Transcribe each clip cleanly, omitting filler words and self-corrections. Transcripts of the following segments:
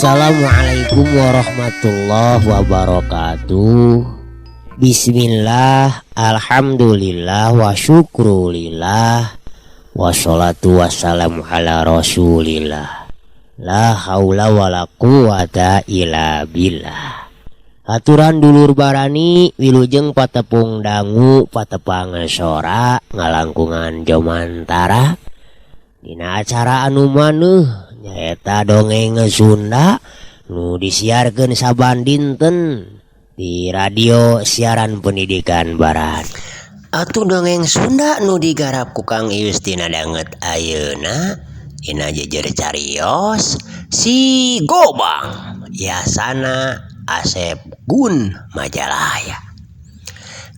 Assalamualaikum warahmatullahi wabarakatuh. Bismillah, alhamdulillah, wa syukrulillah, wassalatu wassalamu ala rasulillah. La haula wa la quwata illa billah. Aturan dulur barani wilujeng patepung dangu patepang sora ngalangkungan jomantara dina acara anu maneuh nyaeta dongeng Sunda nu disiarkeun saban dinten di radio siaran pendidikan barat. Atuh dongeng Sunda nu digarap ku Kang Ius tina danget ayeuna dina jejer carios si Gobang yasana Asep Gun Majalaya.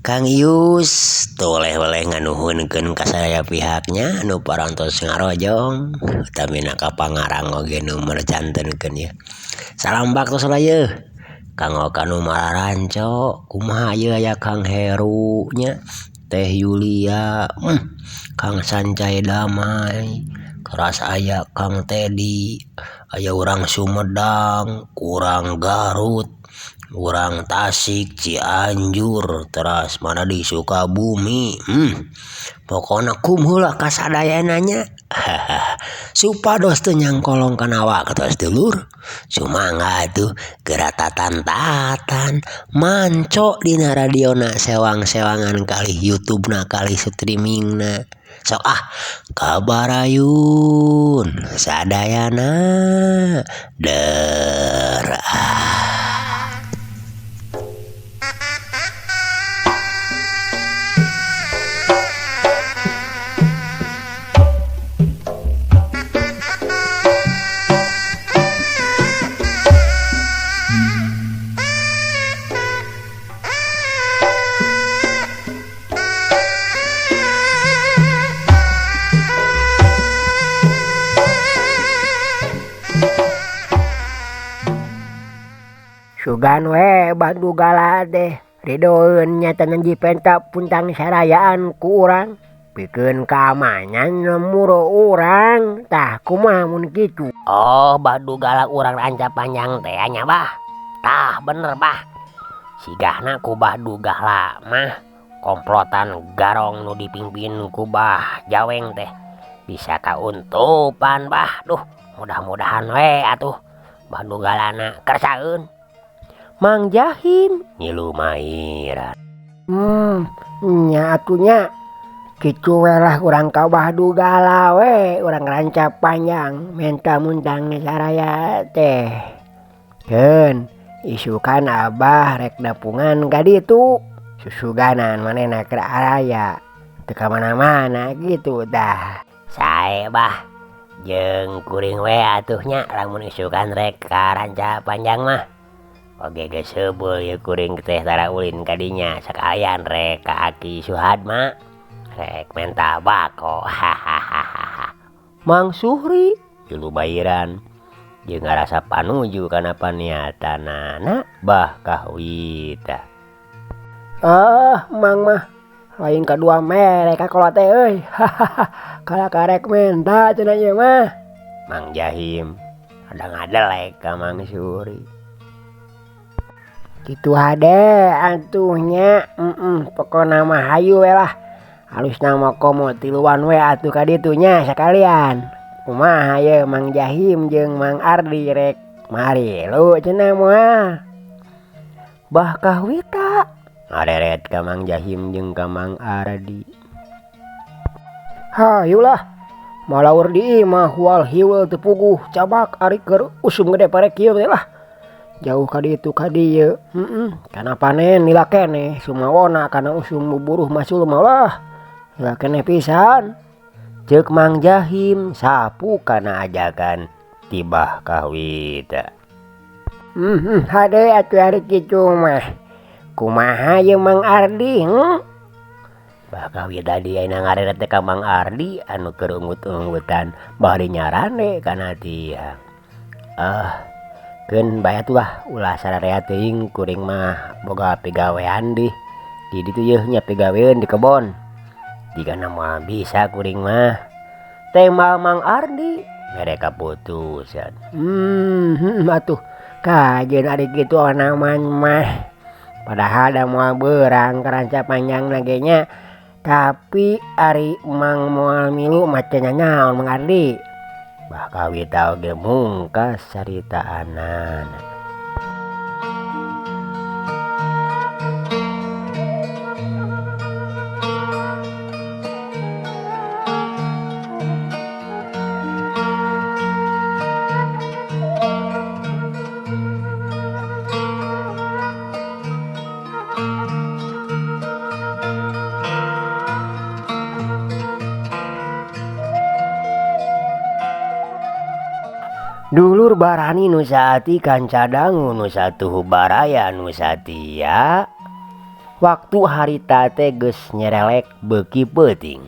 Kang Ius toleh-oleh nganuhunkeun ka sadaya pihaknya anu parantos ngarojong utamina ka pangarang oge nu mercantenkeun ya. Salam baktos raya Kang Oka nu Mararanco, kumaha ieu aya Kang Heru nya, Teh Yulia, Kang Sancai Damai, keras aya Kang Tedi, aya urang Sumedang, urang Garut, urang Tasik, Cianjur, teras mana di Sukabumi. Pokona kumhula kasadayananya. Supados teu nyangkolong kana awak tos dulur. Sumangga atuh geratatan-tatan manco dina radiona sewang-sewangan kali YouTube-na kali streamingna. Sok kabarayun sadayana der. Sugan we bandu gala deh ridoeun nyata nanji penta puntang sarayaan ku urang pikeun keamanyan muro urang tah kumaha mun kitu. Oh, bandu gala urang ranca panjang teh nya bah. Tah bener bah. Sigahna ku bandu gala mah komplotan garong nu dipimpin ku bah Jaweng teh bisa kauntupan bah. Duh, mudah-mudahan we atuh bandu galana kersaeun. Mang Jahim Nyilu mairan. Nya atunya kitu we lah urang ka Bahdu Gala we urang ranca panjang menta muntang saraya teh. Keun isukan abah rek dapungan ka ditu susuganan manehna keur araya teu ka mana-mana gitu dah. Sae bah jeung kuring we atuh nya lamun isukan rek ka ranca panjang mah. Oge geus heubeul ye kuring teh tara ulin kadinya sakalian rek ka Aki Suhadma rek menta bako. Mang Suhri Julu bairan jeung ngarasa panuju kana paniatanana bah kahwita. Mang mah lain kadua merek kakola teh euy. Kala karek menta cenah ieu mah. Mang Jahim ada ngadelek ka Mang Suhri. Gitu hade atuhnya pokona mah hayu we lah halus nama komo tiluan we atuh ka ditunya sakalian. Kumaha ye Mang Jahim jeung Mang Ardi rek mari lu cenah moal bah kahwita ngareret ka Mang Jahim jeung ka Mang Ardi. Hayulah malaur di imah wal hiweul teu puguh cabak ari keur usum gede pare kieu teh lah jauh ka ditu ka dieu. Kana panen lila keneh sumawona kana usum buburuh masul malah lila keneh pisan. Ceuk Mang Jahim sapu kana ajakan tibah kahwita. Hade atuh ari kitu mah. Kumaha ye Mang Ardi? Bah kahwita dia ina ngarenet ka Mang Ardi anu keur ungut-ungutan bari nyarane kana tiang. Keun baya tuh ulah sararea teuing kuring mah boga pegawean di ditu yeuh nya pegawean di kebon. Jigana moal bisa kuring mah teh Mang Ardi mere kaputusan. Atuh kajeun ari kitu anaman mah. Padahal da moal beurang karanca panjang ge nya. Tapi ari Mang moal milu mah teu nyaon Mang Ardi. Bah kahwita oge mungkas caritaanan. Dulur barani nu saati kanca dangu nu satuhu baraya nu satia. Waktu harita teh geus nyerelek beuki peuting.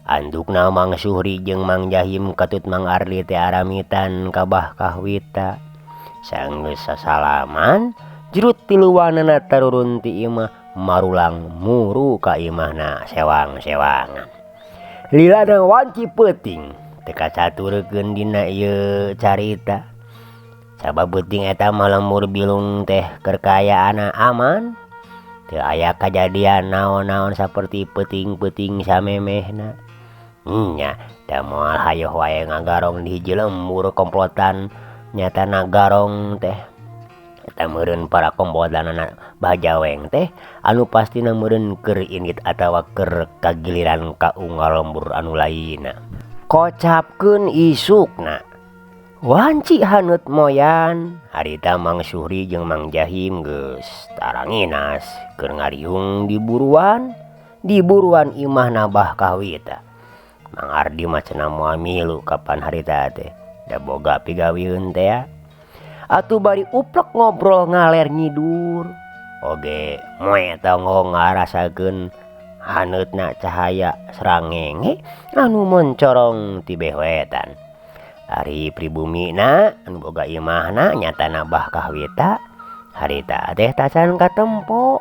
Andukna Mang Suhri jeung Mang Jahim katut Mang Ardi teh aramitan kabah kahwita. Saenggeus sasalaman jerut tiluanana tarurun ti imah marulang muru ka imahna sewang-sewangan. Lilana wanci peuting teka caturkeun dina ieu carita. Sabab peuting eta mah lemur bilung teh keur kaayaanna aman. Teu aya kajadian naon-naon saperti peuting-peuting samemehna. Nya da moal hayoh wae ngagarong di hiji lembur komplotan nyatana garong teh. Eta meureun para komplotanana bajaweng teh anu pastina meureun keur indit atawa keur kagiliran ka unggal lembur anu lainna. Kocapkeun isukna wanci haneut moyan harita Mang Suhri jeung Mang Jahim geus taranginas keur ngariung di buruan imahna bah kahwita. Mang Ardi mah cenah moal milu kapan harita teh da boga pigawieun teh. Atuh bari uplek ngobrol ngaler nyidur oge moe tonggo ngarasakeun haneutna cahaya srangenge anu mencorong ti behwetan. Ari pribumina anu boga imahna nyatana bah kahwita harita teh tacan katempo.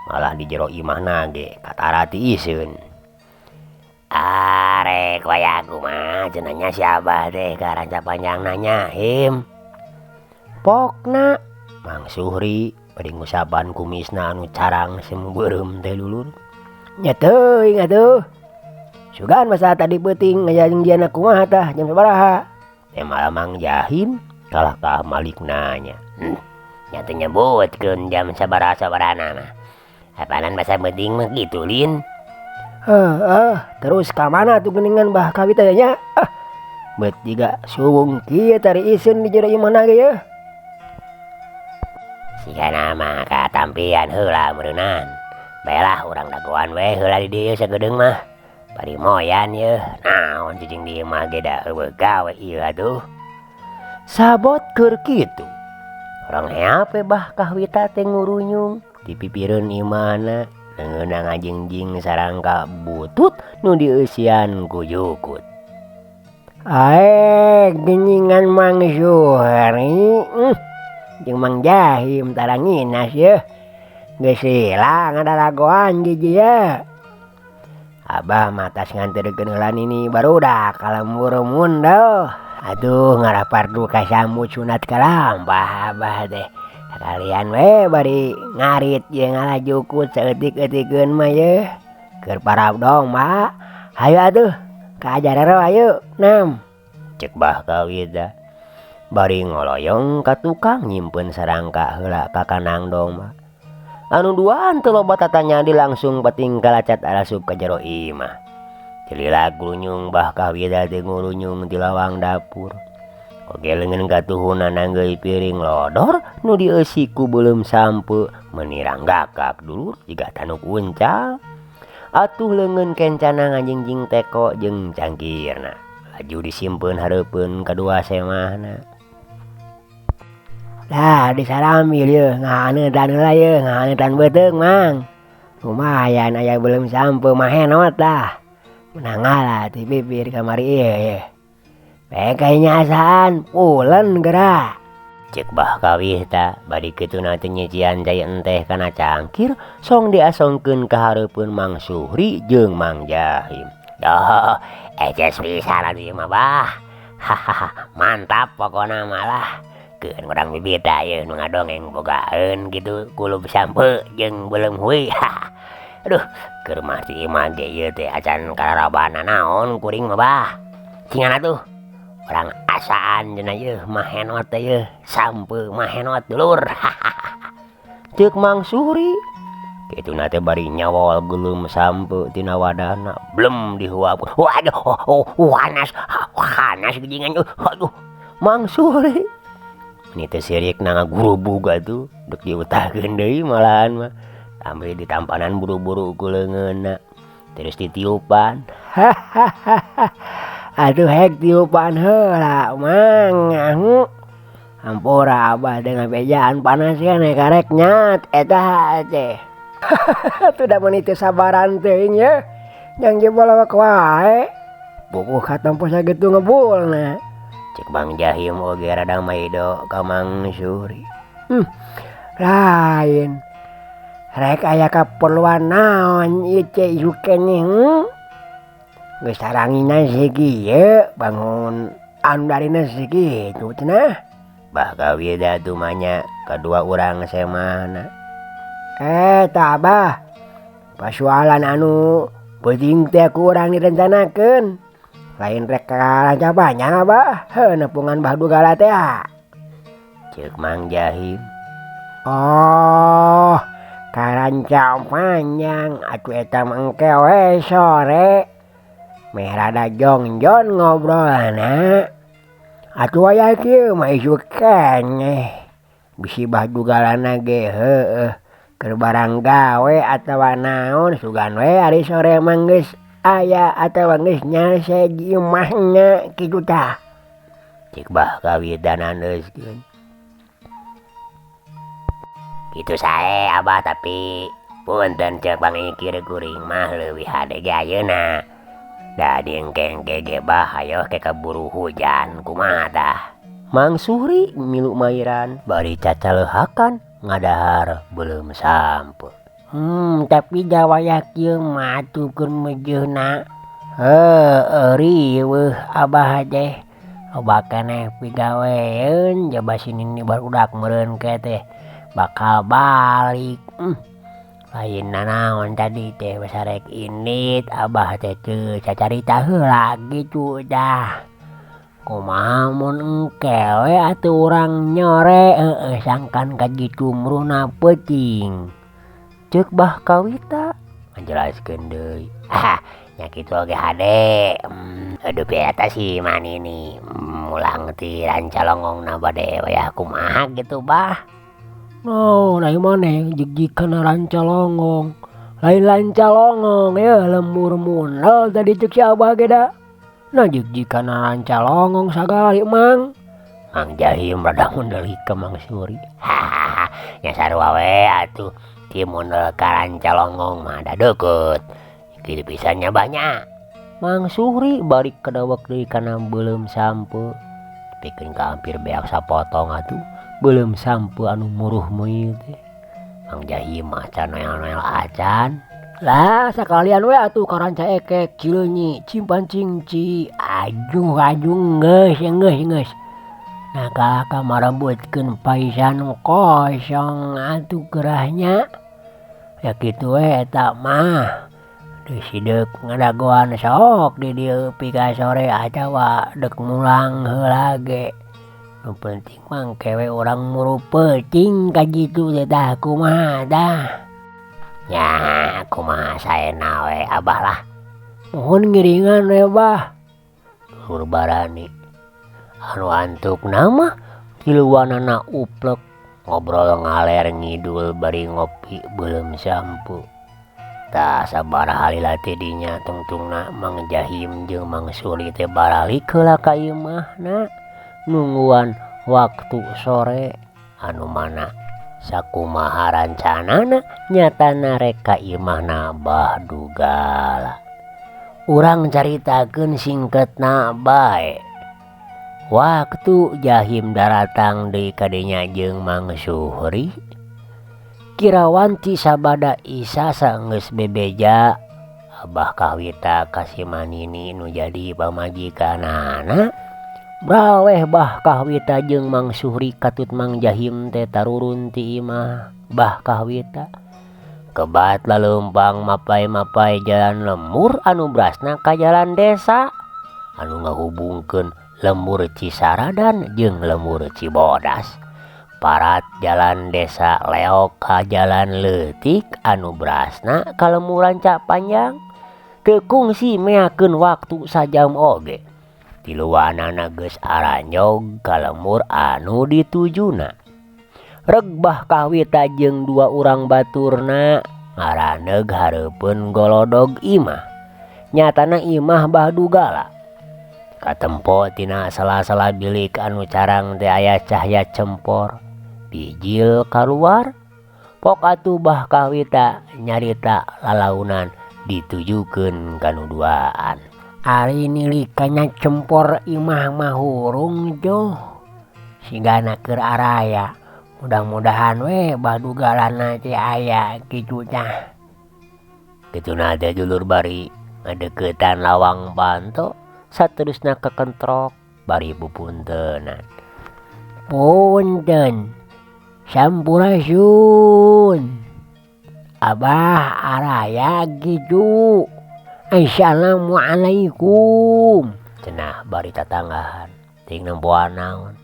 Malah di jero imahna ge katara ti iseun. Arek wayaku mah cenanya siapa teh karanca panjang nanya him. Pokna Mang Suhri bari ngusapan kumisna anu carang semu beureum teh lulur. Nya teuing atuh. Sugan masa tadi peuting ngajang diana kumaha tah jam sabaraha? Teh malah Mang Jahim kalah ka Malik nanya. Nya teu nyebutkeun jam sabaraha-sabarana mah. Apanan basa penting mah kitu lin. Terus ka mana tuh geuningan bah kahwita nya? Beut jiga suwung kieu tari iseun di jero imahna ge yeuh. Sigana mah katampian heula meureunan. Baelah urang dagoan we heula di dieu sagedeung mah. Bari moyan yeuh. Naon cicing dieu mah ge da eueuh gawe ieu atuh. Sabot keur kitu. Orang heape bah kahwita teh ngurunyung di pipireun imahna leungeunna ngajengjing sarangka butut nu dieusian ku Jukut. Geningan Mang Suhri jeung Mang Jahim taranginas yeuh. Geus hilang ada ragoan jiji ya. Abah matas nganterkeun heula nini barudak ka lembur mundel. Aduh ngarapardu ka sambut sunat kalampah abah teh. Kalian we bari ngarit jeung ngalah Jukut saeutik-eutikeun mah yeuh. Keur parab dong, Mbak. Hayu atuh ka ajarero ayo nam. Cek bah kahwita. Bari ngoloyong ka tukang nyimpen sarangka heula ka kanang domba. Anu duaan teu loba tatanya di langsung pating kalacat arasup ka jero imah. Celilag gulunyung bah kahwita teh ngulunyung di lawang dapur. Oke lengan katuhunan nanggeui piring lodor nu dieusi ku beuleum sampe menirang gakak dulur jiga tanuk uncal. Atuh leungeun kencana ngajingjing teko jeung cangkirna. Laju disimpeun hareupeun kadua semahna. Dah disaramil ye ngahaneutan heula ye ngahaneutan beuteung mang. Lumayan aya beuleum sampe mah henot dah. Menangala ti bibir kamari ieu ye. Peke nyasaan pulen geura. Cek bah kawih ta bari kituna teu nyician cai enteh kana cangkir song diasongkeun ka hareupeun Mang Suhri jeung Mang Jahim. Doh, eces pisan atuh mah bah. Hahaha, mantap pokona malah. Keun urang bibita ye nu ngadongeng bogaeun kitu kulup sampe jeung beuleum hueuy. Aduh, keur mah ti imah ge ieu teh acan kararabana naon kuring mah bah. Cingan atuh. Orang asaan cenah yeuh mah henot teh yeuh sampe mah henot dulur. Ceuk Mang Suhri. Kituna teh bari nyawol geuleuum sampe tina wadahna blem dihuap. Waduh, panas geuningan. Aduh, Mang Suhri. Ini teh sirikna ngagurubug atuh dek diutahkeun deui malahan mah. Sampai ditampanan buru-buru ku leungeunna. Terus ditiupan. Aduh hek tiupan heula mang. Hampura abah dengan bejaan panas kan karek nyat eta teh. Atuh da mun itu sabaran teuing ye. Yang jebol awak wae. Buku katampo sakitu ngebulna. Cek Mang Jahim oge rada maido ka Mang Suhri. Lain. Rek aya kaperluan naon ieu teh ieu keneh. Geus sarangina segieu bangun anu darina segitu cenah. Bah kawih da tuh manya kadua urang semahna. Tah abah. Pasualan anu penting teh ku urang direncanakeun. Lain rek karanca banyak abah. Nepungan bah dugala teh. Ceuk Mang Jahim. Oh, karanca panjang atuh eta mangke we sore. Meh rada jongjon ngobrolna. Atuh aya kieu mah isu keneh. Bisi bah dugalana ge heueuh. Keur barang gawe atawa naon sugan we ari sore mah geus aya atawa geus nyase di imahna kitu tah. Cik bah kawidanan euskeun. Kitu sae abah tapi punten ceuk pangikir kuring mah leuwih hade ge ayeuna. Da diengke-engke ge bah hayo ke kaburu hujan kumaha tah. Mang Suhri milu mairan bari cacalehakan ngadahar beuleum sampe. Tapi jawaya kieu mah atukeun mejeuna. Riweuh abah teh. Loba keneh pigaweeun jaba sinini barudak meureun ke teh bakal balik. Lain nanaon tadi teh basarek indit abah teh teu cacarita heula gitu dah. Kumaha mun engke we atuh urang nyore sangkan kajitu mruna peuting. Ceuk bah kawita ngajelaskeun deui. Nya kitu oge hade. Aduh eta si manini mulang ti rancalongongna bade wayah kumaha gitu bah. No, naik maneh jig-jigkeun rancalongong. Lain lancalongong ya lembur munal tadi cek si abah ge da. Nah jig-jigkeun rancalongong sagali mang. Mang Jahim rada mundeuli ke Mang Suhri. Nya sarua we atuh ti mundel ka rancalongong mah da deukeut. Kitu pisannya banyak. Mang Suhri bari kadawek deui kana beuleum sampe. Pikeun ka hampir beak sapotong atuh. Belum sampe anu muruh meuyeuh teh. Mang Jahim mah can noel-noel acan. Lah sakalian we atuh karanca ekek cileunyi cimpan cingci. Aduh geus. Nah ka marabutkeun paisan kosong atuh gerahnya. Ya kitu we eta mah. Deus sideuk ngadagoan sok di dieu pika sore atawa deuk mulang heula ge. Nu penting mang kewe orang muru peuting kajitu teh tah kumaha dah. Ya kumaha saena we abah lah. Mohon ngiringan we bah. Dulur barani. anu antuk nama tiluanana uplek ngobrol ngaler ngidul bari ngopi belum sampu. Tak sabar halila tidinya tungtungna Mang Jahim jeung Mang Suri teh baralik heula ka imahna nungguan waktu sore anu mana sakumaha rancanana nyatana rek ka imahna Bah Dugala. Urang caritakeun singkatna bae. Waktu Jahim daratang deui ka dinya jeung Mang Suhri, kirawan ti sabada Isa saenggeus bebeja Abah Kahwita kasih manini nu jadi pamajikanana. Braweh Bah Kahwita jeung Mang Suhri katut Mang Jahim teh tarurun ti imah Bah Kahwita. Kebat laleumpang mapai-mapai jalan lemur anu brasna ka jalan desa anu ngahubungkeun lembur Cisaradan jeung lembur Cibodas. Parat jalan desa leok ka jalan leutik anu brasna ka lemuran Cak Panjang. Teu kungsi meakeun waktu sajam oge. Tiluanana geus aranjog ka lemur anu ditujuna. Reg Bah Kahwita jeung dua urang baturna ngaraneg hareupeun golodog imah. Nyatana imah Bah Dugala. Katempo tina sela-sela bilik anu carang teh aya cahya cempor. Bijil kaluar. Pok atuh Bah Kahwita nyarita lalaunan ditujukeun kanu duaan. Ari nilikanya cempor imah mah hurung jo. Sigana keur araya. Mudah-mudahan we Bah Dugalana teh aya kitu tah. Kituna teh dulur bari ngadeuketan lawang panto saterusna kekentrok bari bupunteunan. Punten. Sampurasun. Abah araya gitu. Assalamualaikum. Cenah bari tatanggahan. Ting nempoan naon.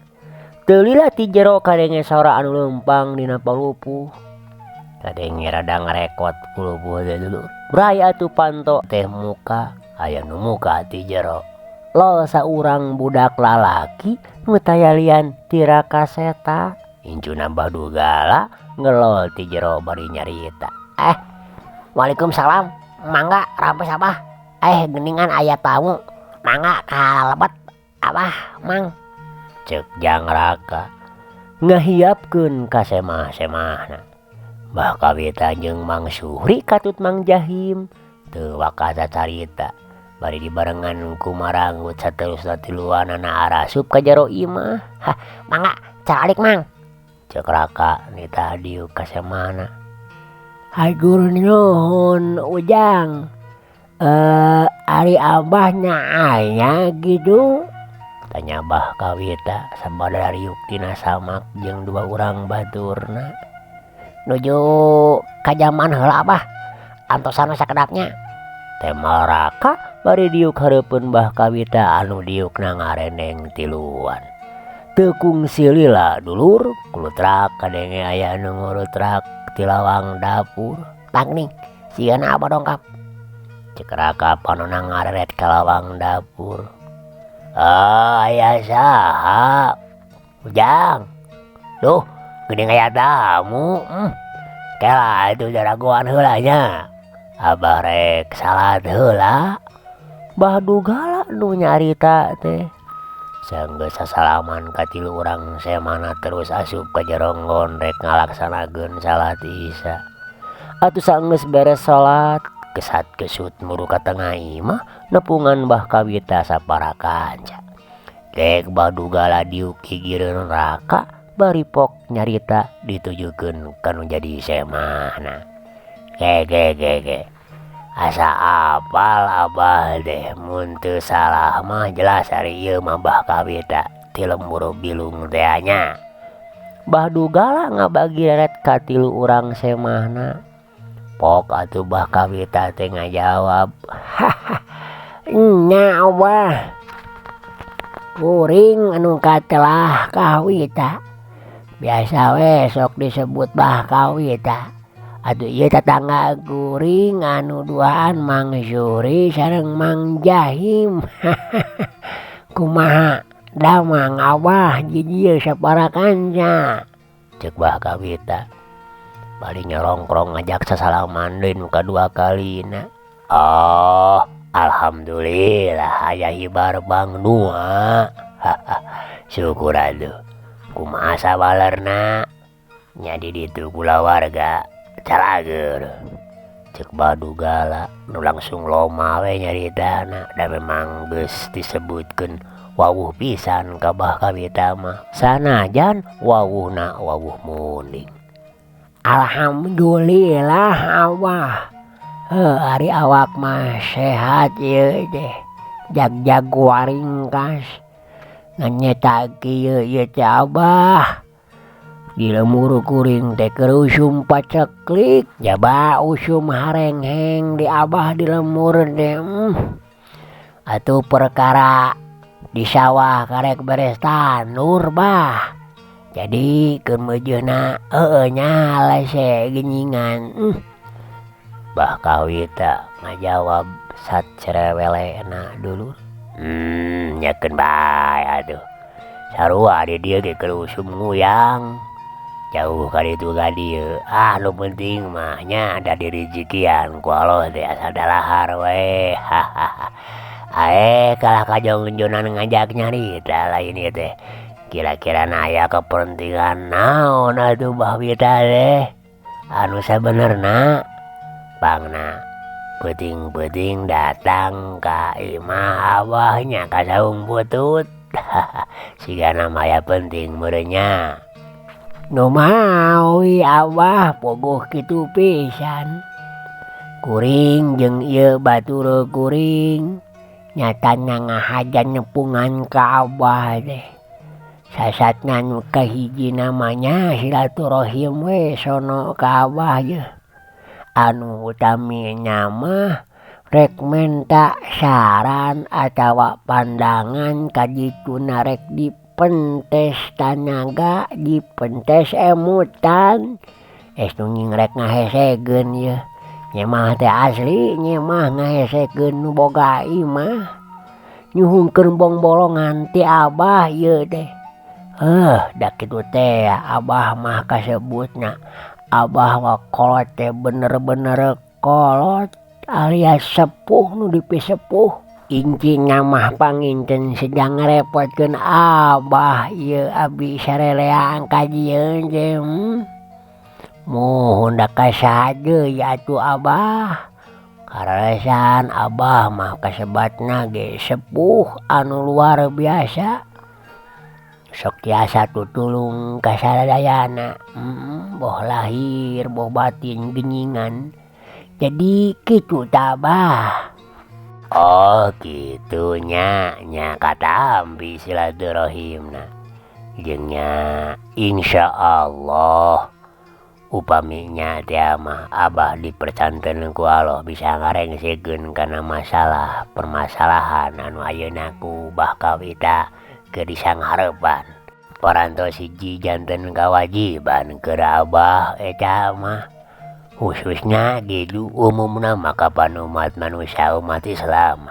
Teu lila ti jero kadenge saura anu leumpang dina palupuh. Kadenge rada ngarekot pulupuh teh dulu. Bray atuh panto teh muka aya nu muka ti jero. Lol saurang budak lalaki nu tayalian tira kaseta. Incuna Bah Dugala ngelol ti jero bari nyarita. Waalaikumsalam. Mangga rampes Abah. Geningan aya tamu. Mangga kalebet Abah Mang. Cek Jang Raka ngahiapkeun ka semah-semahna. Bah Kahwita jeung Mang Suhri katut Mang Jahim teu wakasa carita bari dibarengan ku maranggut saterusna tiluanana arasup ka jero imah. Mangga calik Mang. Cek Raka nita diuk ka semahna. Hatur nuhun Ujang. Ari Abahnya aya gitu. Tanya Bah Kahwita sabada riuk tina samak jeung dua urang baturna. Nuju ka jaman heula Abah. Antosan sakedapnya. Temal Raka bari diuk hareupeun Bah Kahwita anu diukna ngareneng tiluan. Teu kungsi lila dulur kulutrak kadenge aya anu ngurutrak ti lawang dapur. Tangning sieun Abah dongkap. Cek Raka panonna ngareret ka lawang dapur. Aya saha? Ujang. Duh, geuning aya tamu. Kela itu jaragoan heula nya. Abah rek salat heula. Bah Dugala nu nyarita teh. Saenggeus sasalaman ka tilu urang semana terus asup ka jero nggon rek ngalaksanakeun salat Isya. Atuh saenggeus beres salat kesat kesut muru ka tengah imah nepungan Bah Kahwita sapara kanca. Dek Bah Dugala diuk gigireun Raka bari pok nyarita ditujukeun kanu jadi semahna. Ge. Asa apal Abah deh mun teu salah mah jelas ari ieu mah Bah Kahwita ti lembur bilung teh nya. Bah Dugala ngabagi ret ka tilu urang semahna. Pok atuh Bah Kahwita teh ngajawab. Nya Abah. Kuring anu katelah Kahwita. Biasa we sok disebut Bah Kahwita. Atuh ieu tetangga kuring anu duaan Mang Suri sareng Mang Jahim. Kumaha damang abah jijieu saparakanca. Cek bah Kawita. Bari nyolongkrong ngajak sasalaman deui nu kadua kalina. Oh, alhamdulillah aya hibar Bang Nua. Syukur atuh. Kumaha sabalerna? Nya di ditu kula warga calager. Cek Badugala nu langsung loma we nyaritana da memang geus disebutkeun wawuh pisan ka Bah Kawita mah. Sanajan wawuhna wawuh munding. Alhamdulillah abah. Ari awak mah sehat ieu teh. Jag-jag waringkas. Nganyeta kieu ieu teh abah. Di lemur kuring teh keur usum paceklik. Jaba usum harengheng di abah di lemur teh. Atuh perkara di sawah karek beres tanur bah. Jadi kemeujeuhna nya lese geningan. Bah Kawita ngajawab sacerewelena dulur. Nyakeun bae atuh. Sarua di dieu ge keur usum nguyang. Jauh ka ditu ka dieu. Nu penting mah nya ada di rejekian ku Allah teh asa dalahar we. Ae kalah kajong-jonan ngajak nyarita lain ieu teh. Kira-kira aya kepentingan naon atuh Bah Wita teh? Anu sabenerna pangna peuting-peuting datang ka imah abahnya ka saung butut. Sigana maya penting merenya. Nu mawi abah pogoh kitu pisan. Kuring jeung ieu batur kuring nyatana ngahajan nepungan ka abah teh. Sasatna nu kahiji namanya silaturahim we sono ka abah ye. Anu utaminya mah rek menta saran atawa pandangan kadituna rek dipentes tanaga dipentes emutan. Nu nying rek ngahesegeun ye. Nya mah teh asli nya mah ngahesegeun nu boga imah. Nyuhungkeun bong-bolongan ti abah ye teh. Da kitu teh abah mah kasebutna abah kolot teh bener-bener kolot alias sepuh nu dipisepuh. Incingna mah panginten sedang ngarepotkeun abah ieu abi sareleang kajieun teh. Mohon da kasaha deui atuh abah. Karesan abah mah kasebatna ge sepuh anu luar biasa. Sok tiasa tutulung kasadayana. Boh lahir boh batin geningan. Jadi kitu tah Abah. Oh kitu nya katampi silaturahimna. Jeung nya insyaallah upaminya teh mah abah dipercanten ku Allah bisa ngarengsekeun kana masalah permasalahan anu ayeuna ku Bah Kawita keur disangharepan. Parantos hiji janten kawajiban keur abah eta mah khususnya gitu umumna maka pan umat manusia umat Islam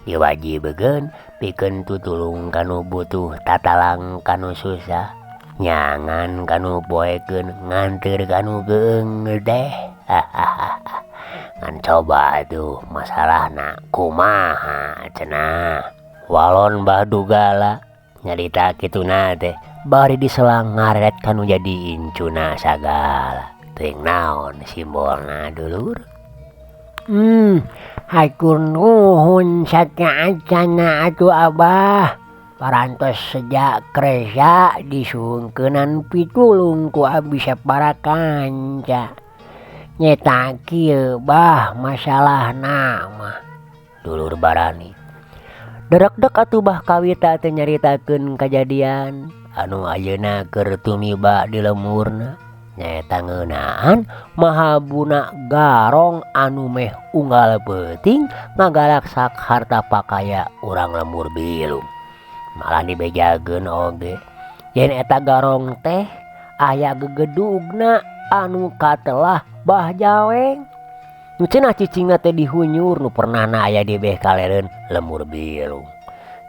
diwajibkeun pikeun tutulung kanu butuh tatalang kanu susah nyangan kanu poekeun nganteur kanu geung teh. Ngan coba tuh masalahna kumaha cenah. Walon Badugala nyarita kituna teh bari diselang ngaret kanu jadi incuna sagala. Teuing naon simbolna dulur? Hatur nuhun sacaacana atuh Abah. Parantos sejak kerja disuhungkeunan pitulung ku abdi saparakanca. Nyeta kieu Bah masalahna mah. Dulur Barani. Derek-dek atuh Bah Kawita teh nyaritakeun kajadian anu ayeuna keur tumiba di lemurna. Nyaeta ngeunaan mahabuna garong anu meh unggal peuting ngagalaksak harta pakaya urang lemur bilung. Malah dibejakeun oge yen eta garong teh aya gegedugna anu katelah Bah Jaweng. Nu cenah cicingna teh dihunyur nu pernahna aya di beh kalereun lemur bilung.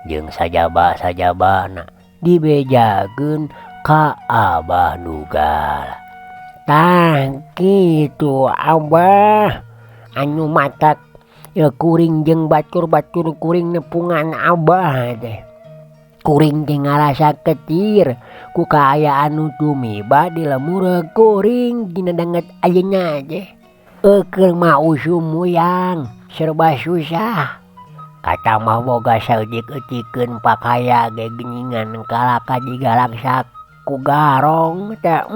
jeung sajabah-sajabahna dibejakeun ka Abah Dugala. Tah kitu Abah, anu matak ya kuring jeung batur-batur kuring nepungan Abah teh. Kuring teh ngarasa ketir ku kaayaan nu tumiba di lemur kuring dina danget ayeuna teh. Keur mah usum muyang serba susah. Kata mah boga saeutik-eutikeun pakaya ge geningan kalaka digalaksak ku garong teh.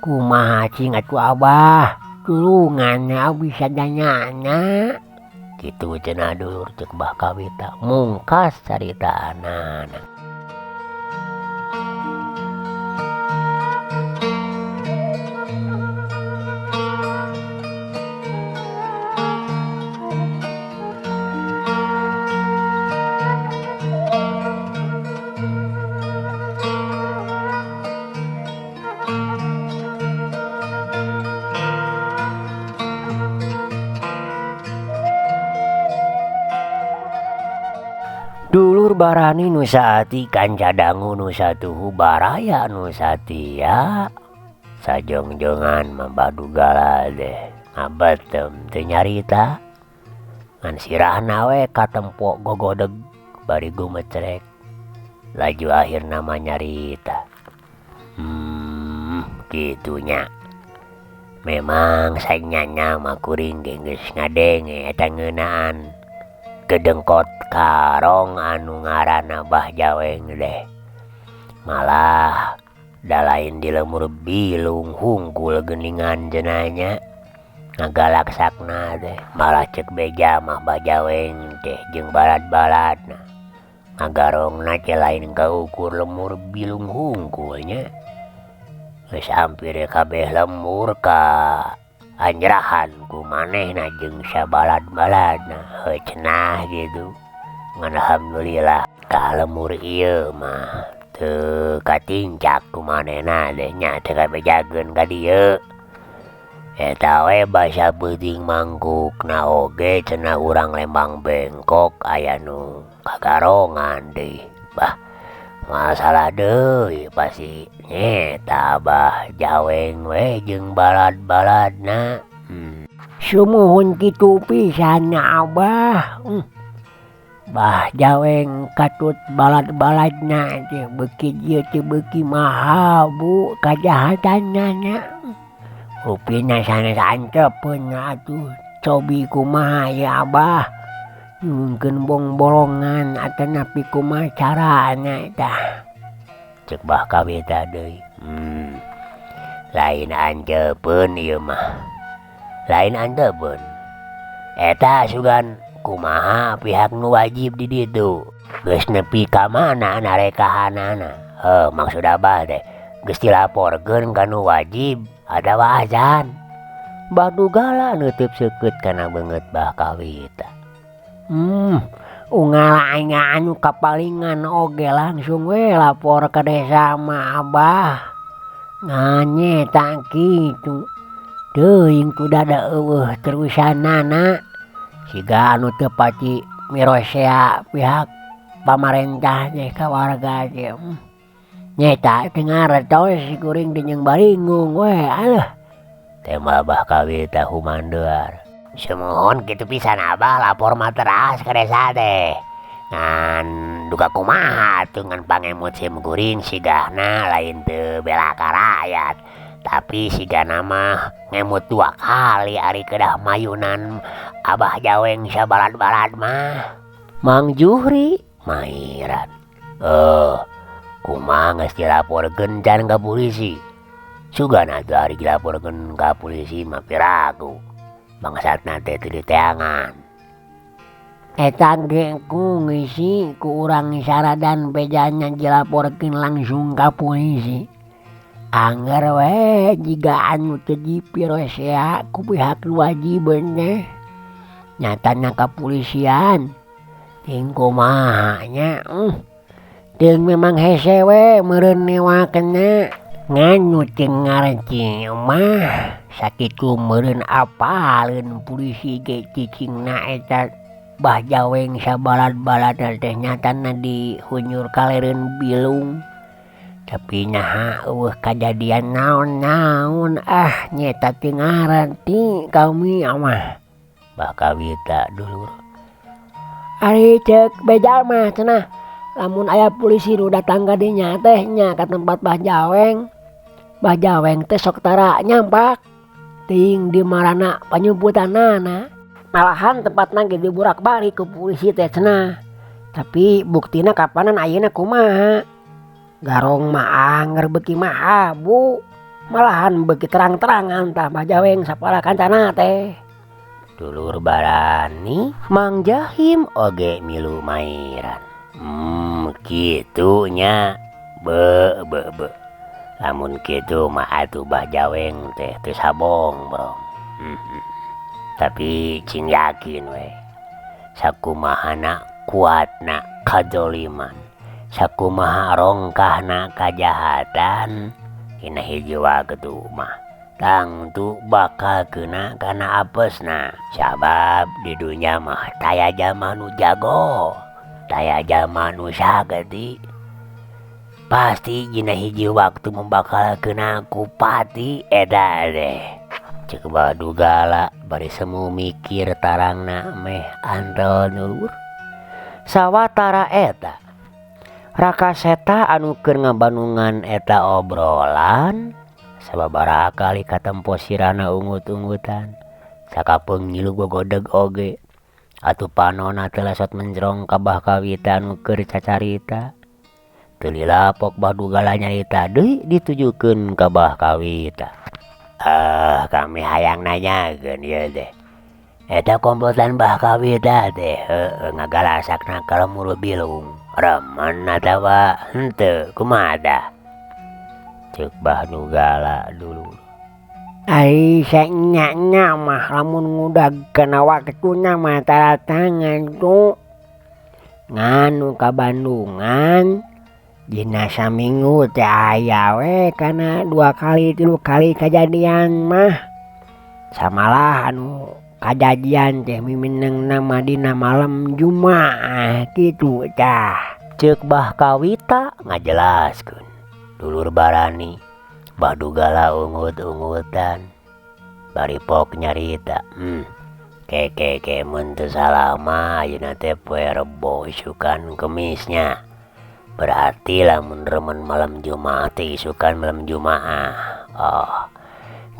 Kumaha cing atuh Abah, tulunganna abdi sadayana. Kitu cenah dulur ceuk Bah Kawita mungkas caritaana. Dulur barani nu saati kanca dangu nu satuhu baraya nu satia sajongjongan Mbah Dugala teh ngabetem teu nyarita ngan sirahna we katempo gogodeg bari gumecrek laju akhirna mah nyarita. Kitunya memang saingnya mah kuring ge geus ngadenge eta ngeunaan gedengkot karong anu ngaranna Bah Jaweng deh. Malah da lain di lemur bilung hungkul geningan jenanya ngagalaksakna teh malah ceuk beja mah Bah Jaweng teh jeung balad-baladna ngagarongna teh lain kaukur lemur bilung hungkulnya geus hampir kabeh lemur ka anjrahan ku manehna jeung sabalad-baladna cenah gitu. Ngan alhamdulillah ka lemur ieu mah teu katincak ku manehna teh nya teu kabejakeun ka dieu. Eta we basa peuting mangkukna oge cenah urang Lembang Bengkok aya nu kagarongan deui. Bah masalah deui pasti nyeta Bah Jaweng we jeung balad-baladna. Sumuhun kitu pisan Abah. Bah Jaweng katut balad-baladna teh beuki ieu teh beuki maha bu kajahatanna nya. Rupina sanes anteupeun atuh cobi kumaha ya Abah. Nyuhunkeun bong-bolongan atanapi kumaha carana eta. Ceuk Bah Kawita deui. Lain anteupeun ieu mah. Lain anteupeun. Eta sugan kumaha pihak nu wajib di ditu. Geus nepi ka mana narekahanana. Maksud Abah teh geus dilaporkeun ka nu wajib atawa azan. Bah Dugala neuteub seukeut kana beungeut Bah Kawita. Unggalanya anu kapalingan oge langsung we lapor ke desa mah Abah. Nganyeta kitu. Teuing kudada eueuh terusanana. Siga anu teu pati mirosea pihak pamarentah teh ka warga teh. Nyeta teu ngaretos si kuring teh jeung baringung we aleuh. Teh mah Bah Kawita humandeuar. Semohon kitu pisan Abah lapor materas ka desa teh. Ngan duka kumaha tuh ngan pangemut sim kuring sigahna lain teu bela ka rakyat. Tapi sigana mah ngemut 2 kali ari kedah mayunan Abah Jaweng sabalad-balad mah. Mang Juhri mairan. Kumaha geus dilaporkeun can ka polisi. Sugana teu ari dilaporkeun ka polisi mah piraku. Bangsatna teh teu diteangan. Eta ge ku ngisi ku urang saradan bejana dilaporkeun langsung ka polisi. Angger we jiga anu teu dipirosea ku pihak wajibeun teh nyatana kapolisian. Ting kumaha nya ting memang hese we meureun newakeunna. Nganu teu ngareci mah sakitu meureun apaleun polisi ge cicingna eta bah jaweng sabalad-balad teh nyatana dihunyur kalereun bilung. Tapi nyaha kajadian naon-naon nyeta teu ngaran ti kami mah. Bah Kawita dulur. Ari cek beja mah cenah lamun aya polisi nu datang ka dinya teh nya ka tempat bah jaweng. Bah jaweng teh sok tara nyampak ting di marana panyumputanana. Malahan tempatna ge diburak-balik ku polisi teh cenah. Tapi buktina kapanan ayeuna kumaha. Garong mah anger beuki mah habu. Malahan beuki terang-terangan tah bah jaweng sapala kancana teh. Dulur Barani Mang Jahim oge milu mairan. Kitunya be. Lamun kitu mah atuh bah jaweng teh teu sabong bro. Tapi cing yakin we sakumahana kuatna kadzoliman, sakumaha rongkahna kajahatan, tina hiji waktu mah tangtu bakal kena kana apesna. Sabab di dunya mah taya jalma nu jago, taya jalma nu sagedi. Pasti dina hiji waktu membakal kena kupati eta deh. Cek badugala bari semu mikir tarangna meh andal nulur. Sawatara eta Rakaseta anu keur ngabanungan eta obrolan sababaraha kali katempo sirana ungut-ungutan sakapeung ngilu gogodeg oge atuh panonna teu lasot menjrong ka bah Kawita anu keur cacarita. Teu lilapok badugala nyarita deui ditujukeun ka bah Kawita. Kami hayang nanyakeun ieu teh. Eta komplotan bah Kawita teh ngagalasakna ka lemur bilung. Remen atawa henteu kumaha tah? Ceuk bah dugala dulu. Ai sanya mah lamun ngudag kana waktuna mah tara tangan tu. Nganu ka Bandungan dina saminggu teh aya we kana 2 kali 3 kali kajadian mah. Samalah anu kajadian teh miminengna mah dina malam Jumat kitu tah. Ceuk bah Kawita ngajelaskeun. Dulur Barani badugala ungut-ungutan bari pok nyarita. Keke mun teu salah mah ayeuna teh poe Rebo isukan Kemisnya. Berarti lamun remen malam Jumat teh isukan malam Jumaah.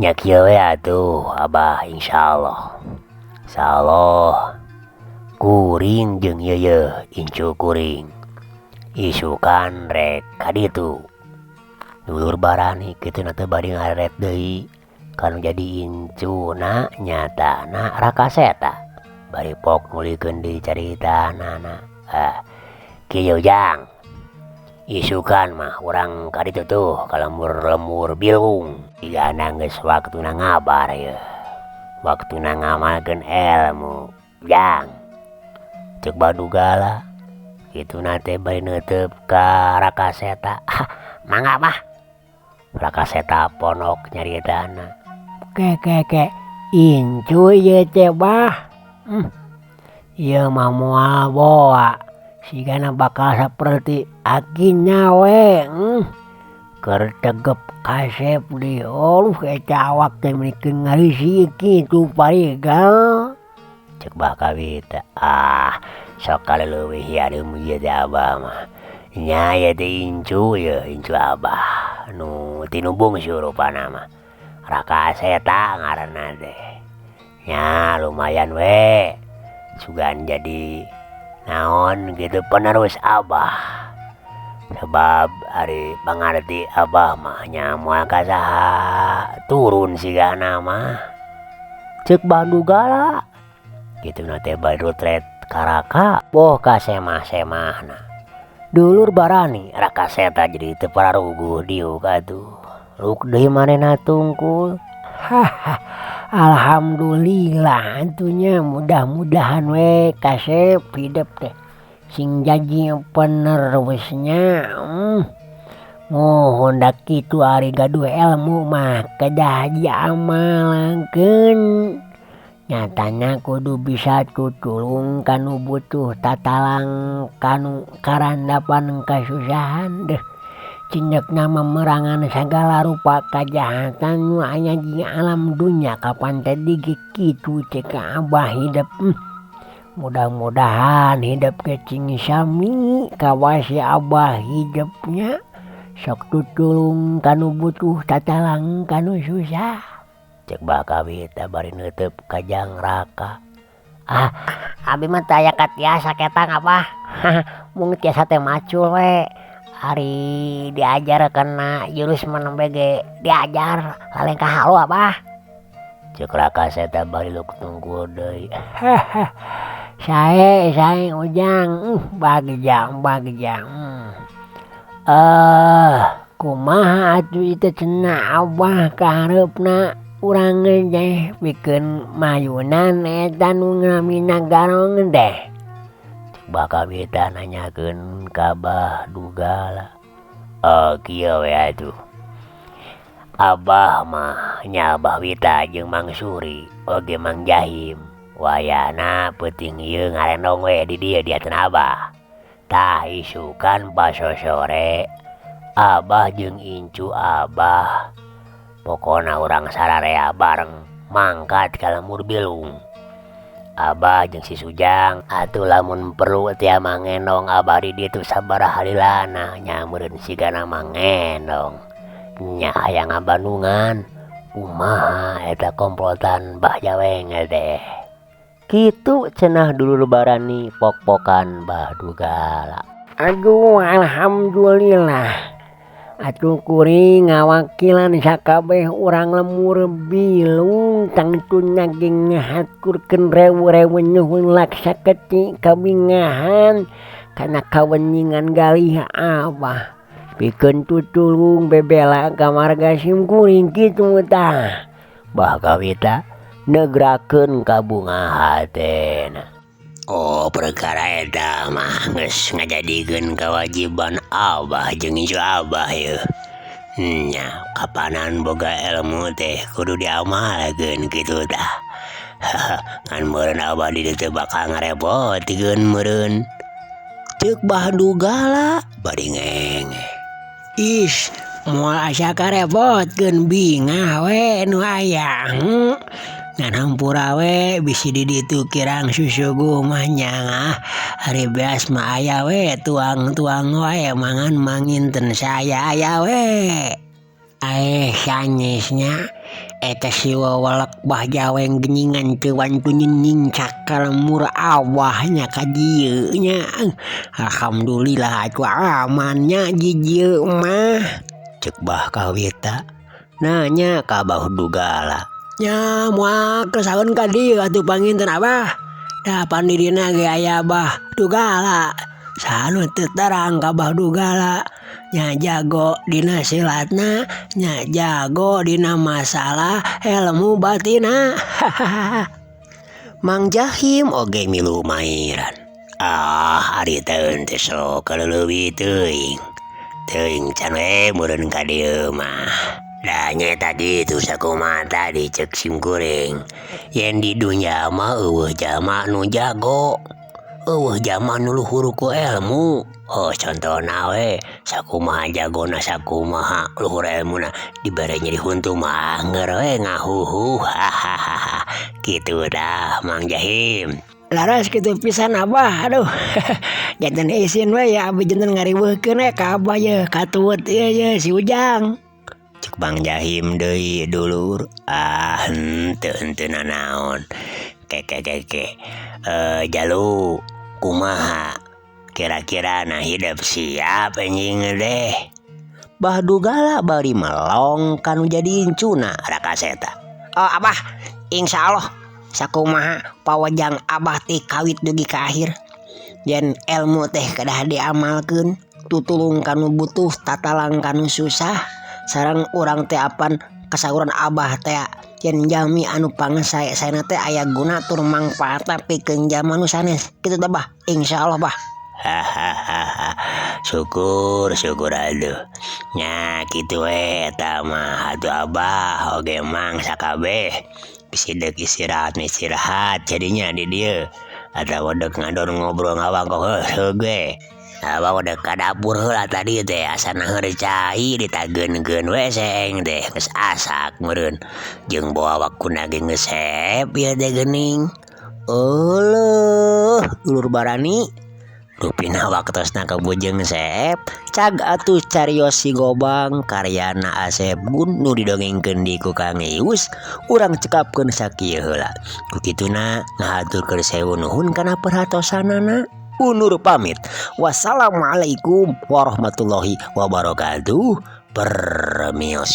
Nya kieu we atuh Abah insyaallah. Insyaallah kuring jeung ieu incu kuring. Isukan rek ka ditu. Dulur Barani kitu teh bari ngaret deui kanu jadi incuna nyatana Rakaseta. Bari pok ngulikeun di caritanana. Kieu jang. Isukan mah urang ka ditu tuh ka lemur bilung. Digana geus waktuna ngabar ieu. Waktuna ngamalkeun ilmu. Jang. Ceuk badugala kituna teh bari neuteup ka Rakaseta. Mangga mah. Rakaseta ponok nyaritana. Ke incu ieu teh bah. Ieu mah moal boa. Sigana bakal saperti akinya we. Keur tegep kasep di eta awak teh mikeun ngarisi kitu parigal. Ceuk bah Kawita. Sok kaleuwih hiadeum ieu teh Abah mah. Nya ieu teh incu Abah. Nu tinu bungsu rupana mah. Rakaseta ngaranna teh. Nya lumayan we. Sugan jadi naon gitu penerus Abah. Sebab ari pangarti Abah mah nya moal ka saha turun sigana mah. Ceuk badugala kituna teh bari rutret ka Raka boh ka semah-semahna. Dulur Barani Rakaseta jadi teu pararuguh diuk atuh. Ruk deui manehna tungkul. Alhamdulillah antunya mudah-mudahan we kasep hidup teh sing janji penerusnya. Mohon dak kitu ari gaduh ilmu mah kedah amalkeun nyatana kudu bisa tutulung kanu butuh tatalang kanu karandapan kasusahan deh. Cindak nama merangan segala rupa kejahatan nu aya di alam dunia kapan tadi kitu cek abah hidup. Mudah-mudahan hidup kecing sami kawasi abah hidupnya sok tutulung kanu butuh tatalang kanu susah. Cek baka beta bari neuteup kajang raka. Abi mah taya katiasa ketang apa? Mung tiasa teh macul we. Hari diajar kena jurus menembege diajar laleng ka halu apa? Cek raka saya bari lu tunggu deui. Sae ujang bagjang. Kumaha atuh itu cenah abah kaharepna urang teh pikeun mayunan eta nu ngamina garong deh. Baka beta nanyakeun ka Abah Dugala. Kieu we atuh. Abah mah nya Abah Wita jeung Mang Suri oge Mang Jahim. Wayana peuting ieu ngarendong we di dieu di ateun Abah. Tah isukan pas sore Abah jeung incu Abah pokona urang sararea bareng mangkat ka lemur bilung. Abah jeung si Sujang atuh lamun perlu tia mangendong Abah di ditu sabaraha lilana nya meureun sigana mangendong. Nya hayang Bandungan kumaha eta komplotan Bah Jaweng teh. Kitu cenah dulu lebaran ni pok-pokan Bah Dugala. Aduh alhamdulillah. Atuh kuring ngawakilan sakabeh urang lemur bilung tangtun naging ngahaturkeun rewu-rewu nyuhun laksa keti kabingahan kana kaweningan galih Abah pikeun tutulung bebela ka marga sim kuring kitu tah. Bah Kawita negrakeun kabungaha hatena. Perkara eta mah geus ngajadikeun kewajiban Abah jeung incu Abah yeuh. Nya kapanan boga ilmu teh kudu diamalkeun kitu tah. Ngan meureun Abah di dieu bakal ngarepotkeun meureun. Ceuk Bah Dugala bari ngenge. Moal asa karepotkeun bingah we nu aya. Ngan hampura we bisi di ditu kirang susuguh mah nyang hari beas mah aya we tuang-tuang wae mangan manginten saya aya we. Sanesnya eta si wawalek Bah Jaweng geningan teu wantu nyening cakal lemur awahnya ka dieu nya. Alhamdulillah atuh amannya di dieu mah. Ceuk Bah Kawita nanya ka Bah Dugala. Nya moal kesaeun ka dieu atuh panginten Abah. Da pandirina ge aya Bah Dugala. Sanu teu terang ka Bah Dugala. Nya jago dina silatna, nya jago dina masalah ilmu batina. Mang Jahim oge milu mairan. Ari teh teu sok kaleuwih teuing. Teuing can we meureun ka dieu mah. Da nyata kitu sakumaha tadi ceuk sim kuring. Yen di dunya mah eueuh jalma nu jago. Eueuh jalma nu luhur ku ilmu. Contona we sakumaha jagona sakumaha luhur ilmuna dibere nyeri huntu mah ngeur we ngahuhu. Kitu dah Mang Jahim. Laras kitu pisan Abah. Aduh. Janten isin we ya abi janten ngariweuhkeun we ka Abah ye katuut ieu si Ujang. Cek Mang Jahim deui dulur. Henteu nanaon. Keke. Jalu kumaha kira-kira nah hidup siap anjing deh. Bah Dugala bari melong kanu jadi incuna rakaseta. Abah insyaallah sakumaha pawajang Abah teh kawit dugi ka akhir. Yen ilmu teh kedah diamalkeun tutulung kanu butuh tatalang kanu susah sareng urang teh apan kasauran Abah teh yen jami anu pangasae-saena teh aya guna tur mangpaatna pikeun jalma nu sanes. Kitu teh Bah insyaallah Bah. Syukur aduh. Nya kitu we eta mah atuh Abah oge mang sakabeh Sidak istirahat jadinya di dia atau udah ngadon ngobrol ngawang kok gue abang udah ke dapur lah tadi teh asana ngercai ditagen-gen we seng teh geus asak meureun jeung bawa waktu nage ngesep ya teh geuning eueuh dulur barani rupina waktosna kabujeng sep cag atuh carios si Gobang karyana Asep Gun nu didongengkeun di ku Kang Ius urang cekapkeun sakieu heula kukituna ngahaturkeun sewu nuhun kana perhatosanana undur pamit wassalamualaikum warahmatullahi wabarakatuh permios.